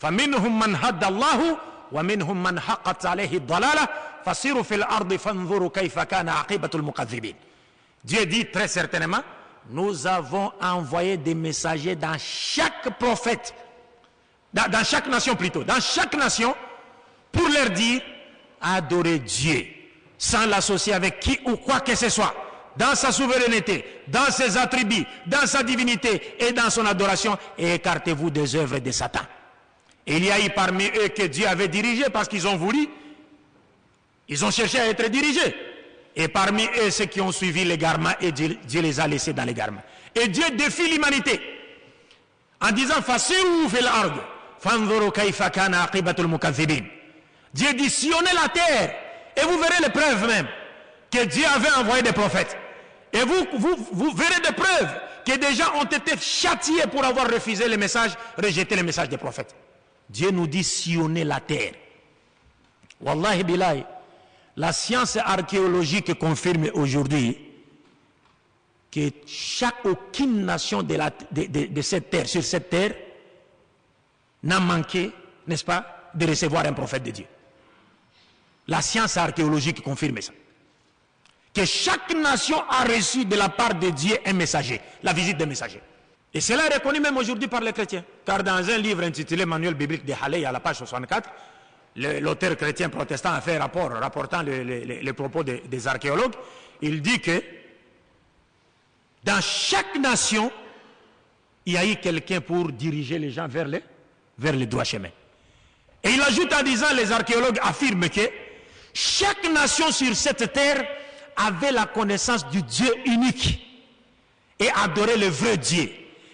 فَمِنْهُمْ مَنْ هَدَّ اللَّهُ وَمِنْهُمْ مَنْ حَقَّتْ عَلَيْهِ الضَّلَالَةُ فَسِيرُوا فِي الْأَرْضِ فَانظُرُوا كَيْفَ كَانَ عَاقِبَةُ الْمُكَذِّبِينَ. Dieu dit très certainement, nous avons envoyé des messagers dans chaque prophète, dans chaque nation plutôt, dans chaque nation, pour leur dire, adorez Dieu, sans l'associer avec qui ou quoi que ce soit, dans sa souveraineté, dans ses attributs, dans sa divinité et dans son adoration, et écartez-vous des œuvres de Satan. Et il y a eu parmi eux que Dieu avait dirigé parce qu'ils ont voulu, ils ont cherché à être dirigés. Et parmi eux, ceux qui ont suivi l'égarement, et Dieu les a laissés dans l'égarement. Et Dieu défie l'humanité en disant Fasiru fil ard, fanzuru kayfa kana aqibatul mukaththibin. Dieu dit sillonnez la terre et vous verrez les preuves même que Dieu avait envoyé des prophètes. Et vous verrez des preuves que des gens ont été châtiés pour avoir refusé le message, rejeté le message des prophètes. Dieu nous dit sillonnez la terre. Wallahi billahi, la science archéologique confirme aujourd'hui que aucune nation de cette terre, sur cette terre, n'a manqué, n'est-ce pas, de recevoir un prophète de Dieu. La science archéologique confirme ça. Que chaque nation a reçu de la part de Dieu un messager, la visite d'un messager. Et cela est reconnu même aujourd'hui par les chrétiens. Car dans un livre intitulé Manuel biblique de Halley, à la page 64, l'auteur chrétien protestant a fait un rapport rapportant les propos des archéologues. Il dit que dans chaque nation, il y a eu quelqu'un pour diriger les gens vers le droit chemin. Et il ajoute en disant, les archéologues affirment que chaque nation sur cette terre avait la connaissance du Dieu unique et adorait le vrai Dieu.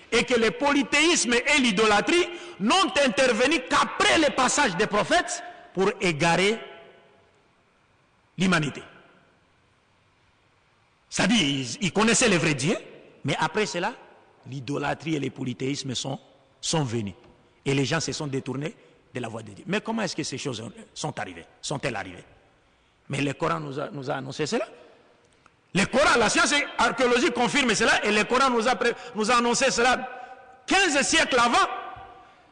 Et que le polythéisme et l'idolâtrie n'ont intervenu qu'après le passage des prophètes pour égarer l'humanité. C'est-à-dire, ils connaissaient le vrai Dieu, mais après cela, l'idolâtrie et le polythéisme sont venus. Et les gens se sont détournés de la voie de Dieu. Mais comment est-ce que ces choses sont-elles arrivées? Mais le Coran nous a annoncé cela. Le Coran, la science archéologique confirme cela, et le Coran nous a annoncé cela 15 siècles avant,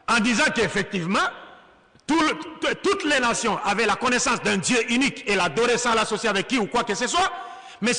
en disant qu'effectivement, toutes les nations avaient la connaissance d'un Dieu unique et l'adoraient sans l'associer avec qui ou quoi que ce soit, mais